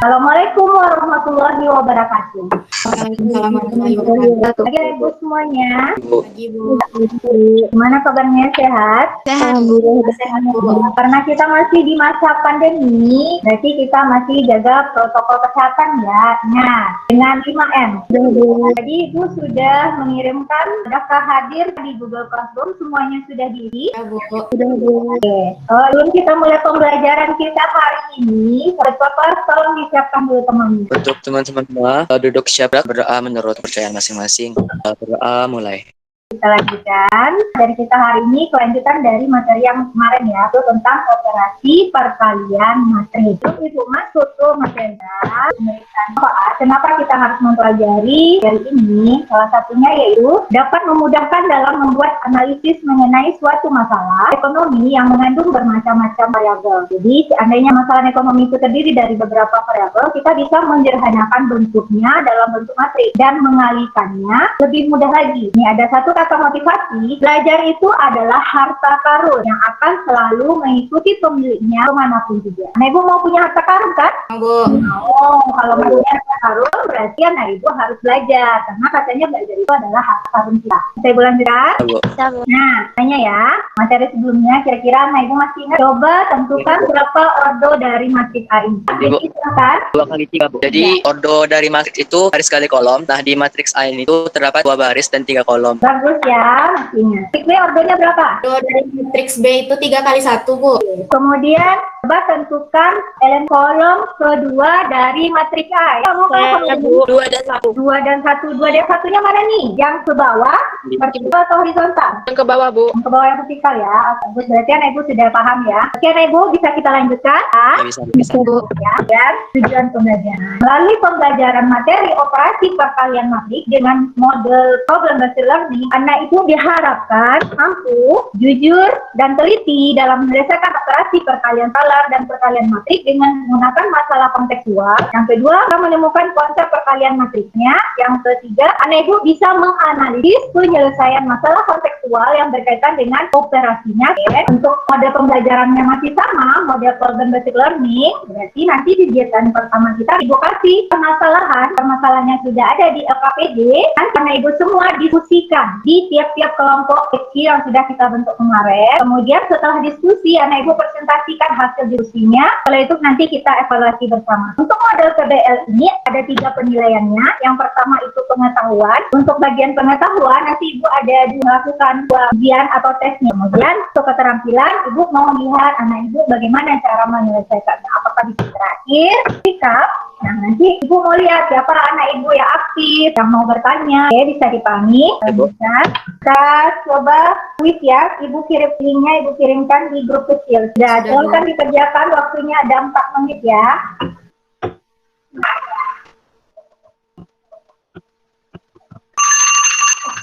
Assalamualaikum warahmatullahi wabarakatuh. Waalaikumsalam warahmatullahi wabarakatuh. Pagi Ibu semuanya. Pagi, Bu. Gimana kabarnya, sehat? Sehat, Bu. Sehat, Bu. Karena kita masih di masa pandemi, berarti kita masih jaga protokol kesehatan ya. Nah, dengan 5M. Jadi Ibu sudah mengirimkan, sudahkah hadir di Google Classroom? Semuanya sudah diisi? Ya, Bu. Oke. Sebelum kita mulai pembelajaran kita hari ini, Bapak tolong disiapkan dulu teman-teman. Untuk teman-teman semua, duduk siap berdoa menurut kepercayaan masing-masing. Berdoa mulai. Kita lanjutkan dari kita hari ini, kelanjutan dari materi yang kemarin ya, itu tentang operasi perkalian materi. Terus Ibu masuk ke materi pemeriksaan manfaat. Kenapa kita harus mempelajari dari ini? Salah satunya yaitu dapat memudahkan dalam membuat analisis mengenai suatu masalah ekonomi yang mengandung bermacam-macam variabel. Jadi, seandainya masalah ekonomi itu terdiri dari beberapa variabel, kita bisa menyederhanakan bentuknya dalam bentuk matrik dan mengalihkannya lebih mudah lagi. Ini ada satu kata motivasi, belajar itu adalah harta karun yang akan selalu mengikuti pemiliknya kemanapun juga. Nah, Ibu mau punya harta karun kan? Bu. Oh, kalau mau punya harta karun berarti nah Ibu harus belajar, karena katanya belajar itu adalah harta karun kita. Bisa Ibu lanjutkan? Nah, tanya ya, materi sebelumnya kira-kira Ibu masih ingat? Coba tentukan berapa ordo dari matrik A ini. Jadi, silakan. 2 kali 3, Bu. Jadi, ordo dari matriks itu baris kali kolom. Nah, di matriks A ini itu terdapat 2 baris dan 3 kolom. Bagus ya, masih ingat. Matriks B ordonya berapa? Ordo dari matriks B itu 3 kali 1, Bu. Kemudian coba tentukan elemen kolom kedua dari matriks A. Kamu Bu. 2 dan 1. 2 dan 1. 2 dan 1-nya mana nih? Yang ke bawah, vertikal atau horizontal? Yang ke bawah, Bu. Yang ke bawah yang vertikal ya. Bagus, berarti anak Ibu sudah paham ya. Oke, anak Ibu bisa kita lanjutkan. Ya, bisa. Bu. Ya, dan tujuan pembelajaran. Melalui pembelajaran materi operasi perkalian matrik dengan model problem based learning, anak Ibu diharapkan mampu, jujur, dan teliti dalam menyelesaikan operasi perkalian skalar dan perkalian matrik dengan menggunakan masalah kontekstual. Yang kedua, menemukan konsep perkalian matriknya. Yang ketiga, anak Ibu bisa menganalisis penyelesaian masalah kontekstual yang berkaitan dengan operasinya. Oke. Untuk model pembelajarannya masih sama, model problem based learning, berarti nanti di kegiatan pertama kita Ibu kasih permasalahannya sudah ada di LKPD, dan karena Ibu semua diskusikan di tiap-tiap kelompok kecil yang sudah kita bentuk kemarin. Kemudian setelah diskusi, anak Ibu presentasikan hasil diskusinya. Setelah itu nanti kita evaluasi bersama. Untuk model PBL ini ada 3 penilaiannya. Yang pertama itu pengetahuan. Untuk bagian pengetahuan nanti Ibu ada dilakukan ujian atau tesnya. Kemudian untuk keterampilan, Ibu mau melihat anak Ibu bagaimana cara menyelesaikannya. Apakah bisa terakhir, sikap. Nah, nanti Ibu mau lihat siapa anak Ibu yang aktif, yang mau bertanya. Oke, bisa dipahami. Lanjutkan. Kita coba quiz ya. Ibu kirim linknya, Ibu kirimkan di grup kecil. Sudah, silakan dikerjakan. Waktunya ada 4 menit ya.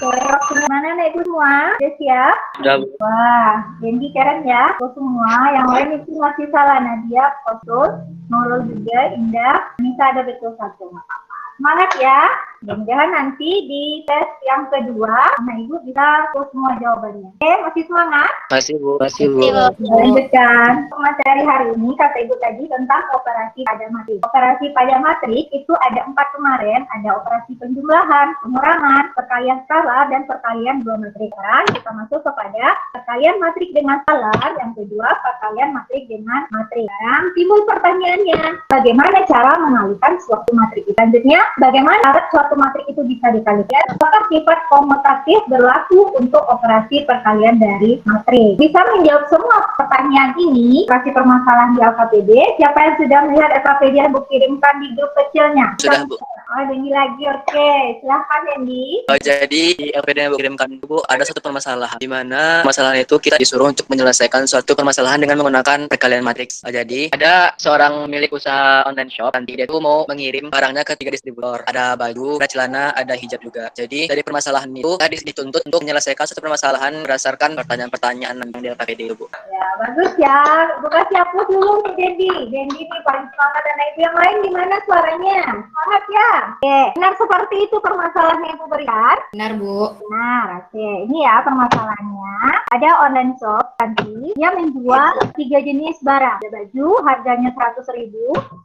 Oke, waktunya mana nih Ibu semua? Sudah siap? Sudah, Bu. Wah, Dendi keren ya. Ibu semua, yang lain itu masih salah. Nadia, Kosul, Nurul juga, Indah, Nisa ada betul 1. Semangat ya. Mudah-mudahan nanti di tes yang kedua, nah Ibu bisa tahu semua jawabannya. Oke, masih semangat? Masih, Bu. Lanjutkan. Materi hari ini kata Ibu tadi tentang operasi pada matrik. Operasi pada matrik itu ada 4 kemarin, ada operasi penjumlahan, pengurangan, perkalian skalar, dan perkalian dua matrik. Kan kita masuk kepada perkalian matrik dengan skalar, yang kedua perkalian matrik dengan matrik. Sekarang timbul pertanyaannya, bagaimana cara mengalihkan suatu matrik? Selanjutnya, bagaimana cara suatu matrik itu bisa dikalikan? Apakah sifat komutatif berlaku untuk operasi perkalian dari matrik? Bisa menjawab semua pertanyaan ini, kasih permasalahan di LKPD. Siapa yang sudah melihat LKPD yang Ibu kirimkan di grup kecilnya? Sudah, Bu. Oh, Dendi lagi, oke. Silahkan, Dendi. Jadi, di LPD yang Bu kirimkan, Bu, ada satu permasalahan. Di mana masalah itu kita disuruh untuk menyelesaikan suatu permasalahan dengan menggunakan perkalian matriks. Jadi, ada seorang milik usaha online shop. Nanti dia tuh mau mengirim barangnya ke 3 distributor. distributor. Ada baju, ada celana, ada hijab juga. Jadi dari permasalahan itu tadi dituntut untuk menyelesaikan satu permasalahan berdasarkan pertanyaan-pertanyaan yang di LKPD itu, Bu. Ya, bagus ya. Bukan siapa dulu nih, Dendi. Dendi nih paling semangat, dan ibu yang lain gimana suaranya? Semangat ya. Oke, benar seperti itu permasalahan yang Ibu berikan. Benar, Bu. Benar, oke. Ini ya permasalahannya. Ada online shop nanti yang menjual 3 jenis barang. Ada baju harganya 100.000,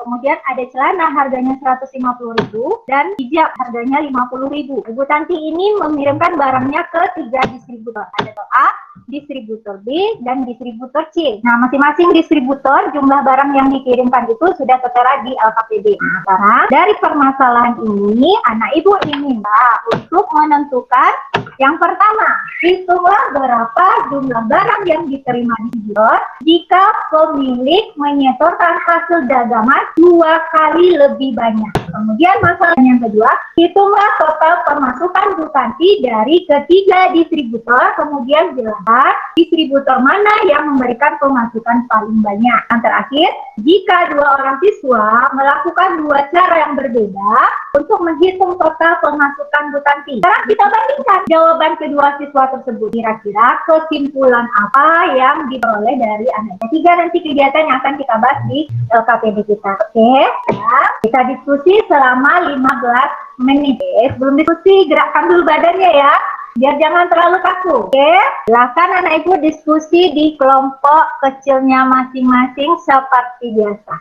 kemudian ada celana harganya 150.000, dan hijab harganya 50.000. Ibu Tanti ini mengirimkan barangnya ke 3 distributor. Ada A, distributor B, dan distributor C. Nah, masing-masing distributor jumlah barang yang dikirimkan itu sudah tertera di LKPD. Nah, sekarang dari permasalahan ini, anak ibu diminta untuk menentukan yang pertama, hitunglah berapa jumlah barang yang diterima distributor jika pemilik menyetorkan hasil dagangan 2 kali lebih banyak. Kemudian masalah yang kedua, hitunglah total pemasukan Bu Tanti dari ketiga distributor, kemudian jelaskan distributor mana yang memberikan pemasukan paling banyak. Dan terakhir, jika 2 orang siswa melakukan 2 cara yang berbeda untuk menghitung total pemasukan Bu Tanti. Sekarang kita bandingkan jawaban kedua siswa tersebut. Kira-kira kesimpulan apa yang diperoleh dari anak ketiga nanti kegiatan yang akan kita bahas di LKPD kita. Oke, ya. Kita diskusi selama 15 menit. Sebelum diskusi, gerakkan dulu badannya ya, biar jangan terlalu kaku. Oke, silakan anak ibu diskusi di kelompok kecilnya masing-masing seperti biasa.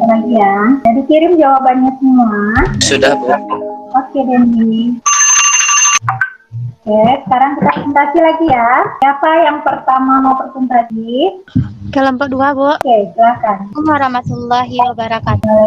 Lagi ya. Jadi kirim jawabannya semua. Sudah, Bu. Oke, Dendi. Oke, sekarang kita presentasi lagi ya. Siapa yang pertama mau presentasi? Kelompok 2, Bu. Oke, silakan. Assalamualaikum warahmatullahi wabarakatuh.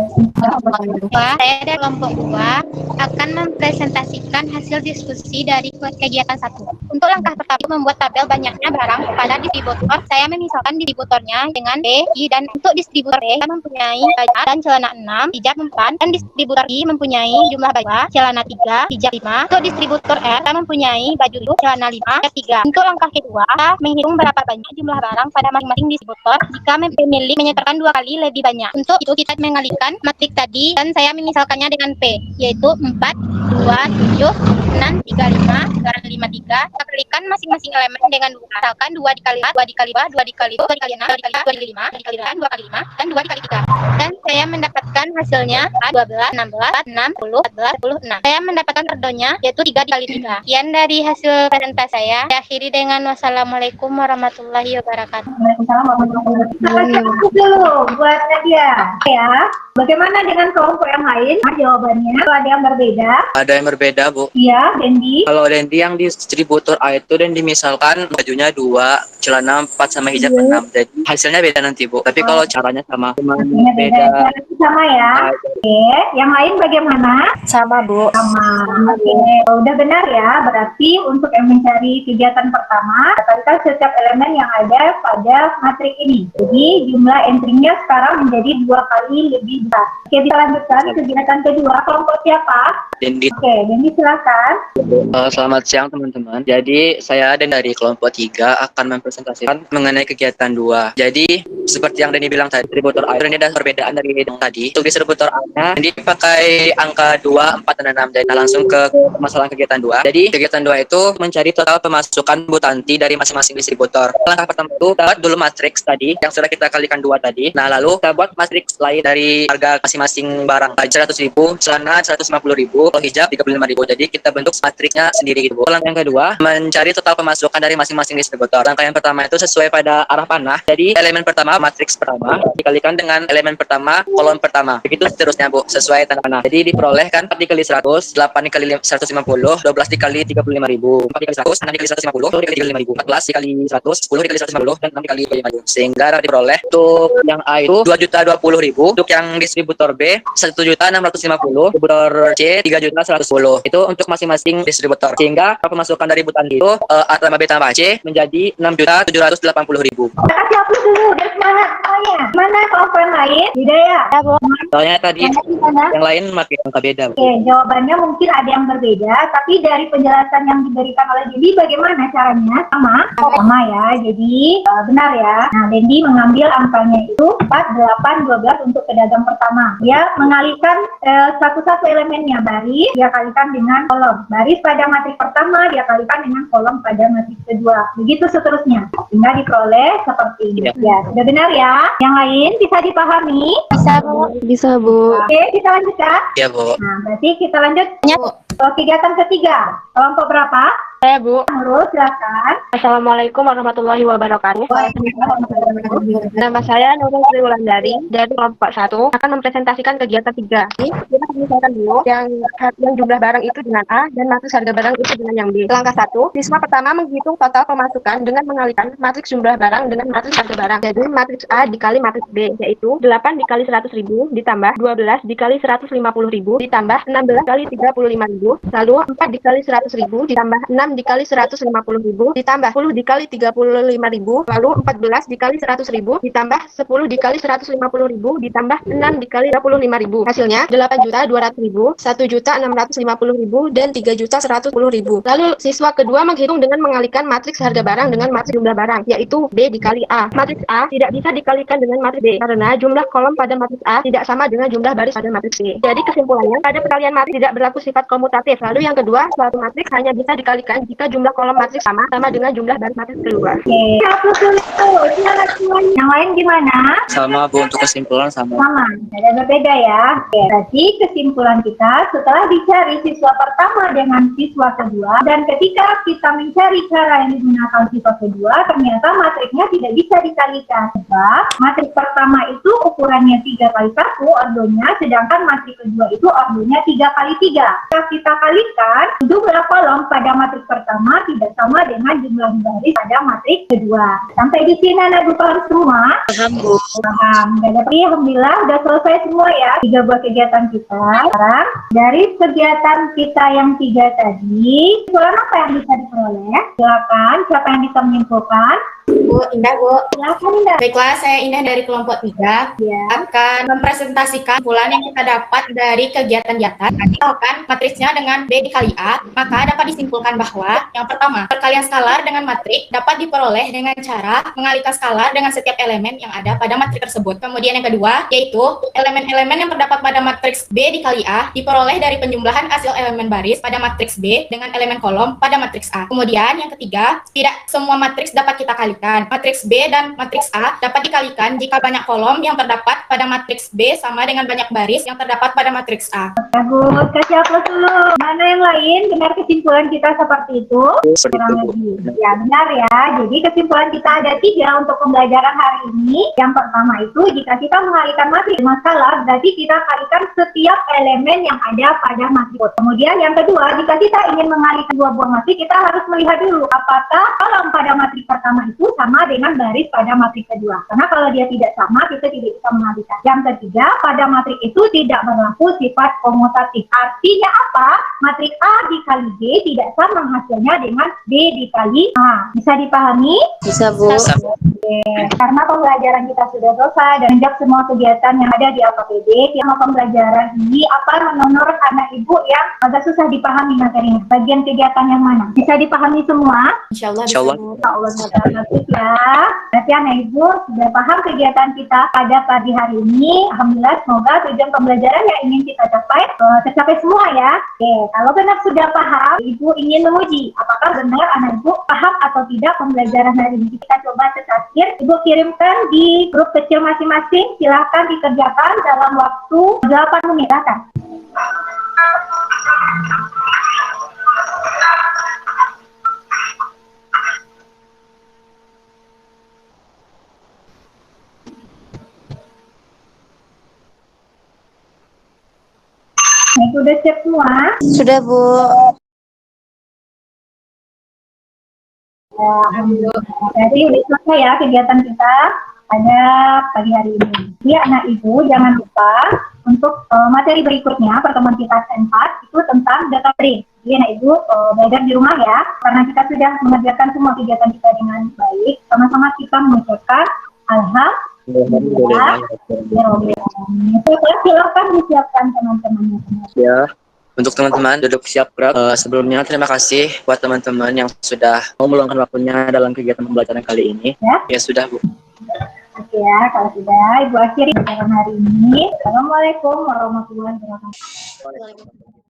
Saya dari kelompok 2 akan mempresentasikan hasil diskusi dari kegiatan 1. Untuk langkah pertama, membuat tabel banyaknya barang pada distributor. Saya memisalkan distributornya dengan B, I, dan untuk distributor B mempunyai baju dan celana 6, hijab 4, dan distributor I mempunyai jumlah baju, celana 3, hijab 5. Untuk distributor F mempunyai baju, celana 5, hijab 3. Untuk langkah kedua, menghitung berapa banyak jumlah barang pada masing-masing distributor jika pemilik menyetorkan 2 kali lebih banyak. Untuk itu kita mengalihkan matrik tadi dan saya memisalkannya dengan P, yaitu 4, 2, 7, 6, 3, 5, 5, 3. Kita kalikan masing-masing elemen dengan 2. Misalkan 2 dikali 4, 2 dikali 2, 2 dikali 2, 2 dikali 6, 2 dikali 2 dikali 5, 2 dikali 2, 2 kali 5, dan 2 dikali 3. Dan saya mendapatkan hasilnya 12, 16, 6, 10, 14, 10, 6. Saya mendapatkan redonya yaitu 3 dikali 3. Sekian dari hasil presentasi saya. Saya akhiri dengan wassalamualaikum warahmatullahi wabarakatuh. Waalaikumsalam warahmatullahi wabarakatuh. Dulu buat Nadia ya. Bagaimana dengan kelompok yang lain? Jawabannya ada yang berbeda. Ada yang berbeda, Bu. Iya, Dendi. Kalau Dendi yang distributor A itu Dendi misalkan bajunya 2, celana 4 sama hijab 6. Jadi hasilnya beda nanti, Bu. Tapi kalau caranya sama. Cuma Hasilnya beda. beda. Sama ya. Oke, yang lain bagaimana? Sama, Bu. Sama. Oke, udah benar ya. Berarti untuk yang mencari kegiatan pertama, dapatkan setiap elemen yang ada pada matrik ini. Jadi jumlah entry-nya sekarang menjadi 2 kali lebih besar. Oke, bisa lanjutkan kegiatan kedua. Kelompok siapa? Dendi. Oke, Dendi silakan. Selamat siang, teman-teman. Jadi saya dan dari kelompok 3 akan mempresentasikan mengenai kegiatan 2. Jadi seperti yang Dendi bilang tadi, distributor A ini ada perbedaan dari yang tadi. Untuk distributor A-nya Dendi pakai angka 2, 4, dan 6. Jadi langsung ke masalah kegiatan 2. Jadi kegiatan 2 itu mencari total pemasukan Bu Tanti dari masing-masing distributor. Langkah pertama itu buat dulu matriks tadi yang sudah kita kalikan 2 tadi. Nah, lalu kita buat matriks lain dari harga masing-masing barang. 100.000, celana 150.000, kalau hijab 35.000. Jadi kita bentuk matriksnya sendiri gitu, Bu. Langkah yang kedua, mencari total pemasukan dari masing-masing distributor. Langkah yang pertama itu sesuai pada arah panah. Jadi elemen pertama, matriks pertama dikalikan dengan elemen pertama, kolom pertama. Begitu seterusnya, Bu, sesuai tanda panah. Jadi diperoleh kan 4 dikali 100, 8 dikali 150, 12 dikali 35.000, 5.000. 4 dikali 100, 6 dikali 150, 10 dikali 5.000, 14 dikali 100, 10 dikali 150, dan 6 dikali 5.000. Sehingga dapat diperoleh untuk yang A itu 2.020.000, untuk yang distributor B 1.650.000, distributor C 3.110. Itu untuk masing-masing distributor. Sehingga pemasukan dari Butan itu A tambah B tambah C menjadi 6.780.000. Kasih aku dulu, biar semangat semuanya. Mana kelompok yang lain? Tidak ya? Ya, Bu. Soalnya tadi Gimana? yang lain pakai angka beda. Bu. Oke, jawabannya mungkin ada yang berbeda, tapi dari penjelasan yang diberikan oleh Dendi bagaimana caranya? Sama? Oh, sama ya. Jadi benar ya. Nah, Dendi mengambil angkanya itu 4, 8, 12 untuk pedagang pertama. Dia mengalihkan satu-satu elemennya. Baris dia kalikan dengan kolom. Baris pada matrik pertama dia kalikan dengan kolom pada matrik kedua. Begitu seterusnya. Sehingga diperoleh seperti ini. Ya, sudah benar ya. Yang lain bisa dipahami? Bisa, Bu. Bisa, Bu. Oke, kita lanjutkan. Ya, Bu. Nah, berarti kita lanjut Ya, Bu. ke kegiatan ketiga. Kelompok berapa? Saya, Bu. Nurul, silakan. Assalamualaikum warahmatullahi wabarakatuh. Nama saya Nurul Sri Wulandari dari kelompok 1 akan mempresentasikan kegiatan 3. Kita akan misalkan dulu yang jumlah barang itu dengan A dan matriks harga barang itu dengan yang B. Langkah 1, siswa pertama menghitung total pemasukan dengan mengalihkan matriks jumlah barang dengan matriks harga barang. Jadi matriks A dikali matriks B, yaitu 8 dikali 100.000 ditambah 12 dikali 150.000 ditambah 16 dikali 35.000, lalu 4 dikali 100.000 ditambah 6 dikali 150.000 ditambah 10 dikali 35.000, lalu 14 dikali 100.000 ditambah 10 dikali 150.000 ditambah 6 dikali 25.000. Hasilnya 8.200.000, 1.650.000 dan 3.110.000. Lalu siswa kedua menghitung dengan mengalihkan matriks harga barang dengan matriks jumlah barang, yaitu B dikali A. Matriks A tidak bisa dikalikan dengan matriks B karena jumlah kolom pada matriks A tidak sama dengan jumlah baris pada matriks B. Jadi kesimpulannya, pada perkalian matriks tidak berlaku sifat komutatif. Lalu yang kedua, suatu matriks hanya bisa dikalikan jika jumlah kolom matriks sama dengan jumlah baris matriks kedua. Oke, aku dulu. Silakan semuanya. Yang lain gimana? Sama, Bu, untuk kesimpulan sama. Sama, ada berbeda ya. Oke, berarti kesimpulan kita setelah dicari siswa pertama dengan siswa kedua, dan ketika kita mencari cara yang digunakan siswa kedua, ternyata matriksnya tidak bisa dikalikan. Sebab matrik pertama itu ukurannya 3 kali 1 ordonya, sedangkan matrik kedua itu ordonya 3 kali 3. Jika kita kalikan, jumlah kolom pada matrik pertama tidak sama dengan jumlah baris pada matrik kedua. Sampai di sini anak paham semua? Paham, Bu. Paham. Jadi alhamdulillah udah selesai semua ya 3 buah kegiatan kita. Sekarang dari kegiatan kita yang 3 tadi, kesimpulan apa yang bisa diperoleh? Silakan, siapa yang bisa menyimpulkan? Bu, Indah, Bu. Silakan Indah. Baiklah, saya Indah dari kelompok 3 Ya. akan mempresentasikan kesimpulan yang kita dapat dari kegiatan di atas. Misalkan matriksnya dengan B dikali A, maka dapat disimpulkan bahwa yang pertama, perkalian skalar dengan matrik dapat diperoleh dengan cara mengalihkan skalar dengan setiap elemen yang ada pada matrik tersebut. Kemudian yang kedua, yaitu elemen-elemen yang terdapat pada matriks B dikali A diperoleh dari penjumlahan hasil elemen baris pada matriks B dengan elemen kolom pada matriks A. Kemudian yang ketiga, tidak semua matriks dapat kita kalikan. Matriks B dan matriks A dapat dikalikan jika banyak kolom yang terdapat pada matriks B sama dengan banyak baris yang terdapat pada matriks A. Bagus, kasih aplaus dulu. Mana yang lain? Benar kesimpulan kita seperti itu? Seperti Kurang itu, Bu. lebih. Ya benar ya. Jadi kesimpulan kita ada 3 untuk pembelajaran hari ini. Yang pertama itu jika kita mengalihkan matriks masalah, berarti kita kalikan setiap elemen yang ada pada matriks. Kemudian yang kedua, jika kita ingin mengalihkan 2 buah matriks, kita harus melihat dulu apakah kolom pada matriks pertama itu sama dengan baris pada matriks kedua. Karena kalau dia tidak sama, kita tidak bisa mengalihkan. Yang ketiga, pada matriks itu tidak berlaku sifat komutatif. Artinya apa? Matriks A dikali B tidak sama hasilnya dengan B dikali A. Bisa dipahami? Bisa, Bu. Oke. Karena pembelajaran kita sudah selesai dan sejak semua kegiatan yang ada di APPD, tema pembelajaran ini akan menurut anak ibu yang agak susah dipahami materinya. Bagian kegiatan yang mana? Bisa dipahami semua? Insyaallah bisa, Insyaallah. Bu. Allah baik ya. Berarti anak ibu sudah paham kegiatan kita pada pagi hari ini. Alhamdulillah, semoga tujuan pembelajaran yang ingin kita capai tercapai semua ya. Oke, kalau benar sudah paham, ibu ingin menguji apakah benar anak ibu paham atau tidak pembelajaran hari ini. Kita coba terakhir, ibu kirimkan di grup kecil masing-masing. Silahkan dikerjakan dalam waktu 8 menit. Silahkan. Nah, itu udah siap semua? Sudah, Bu. Alhamdulillah. Jadi udah selesai ya kegiatan kita pada pagi hari ini. Ya anak ibu jangan lupa untuk materi berikutnya pertemuan kita S4 itu tentang data break. Jadi anak ibu belajar di rumah ya, karena kita sudah mengerjakan semua kegiatan kita dengan baik. Sama-sama kita mengucapkan alhamdulillah. Silakan disiapkan teman-teman. Ya. Untuk teman-teman duduk siap gerak. Sebelumnya terima kasih buat teman-teman yang sudah mau meluangkan waktunya dalam kegiatan pembelajaran kali ini. Ya sudah Bu. Oke ya, kalau sudah Ibu akhiri pembelajaran hari ini. Assalamualaikum warahmatullahi wabarakatuh.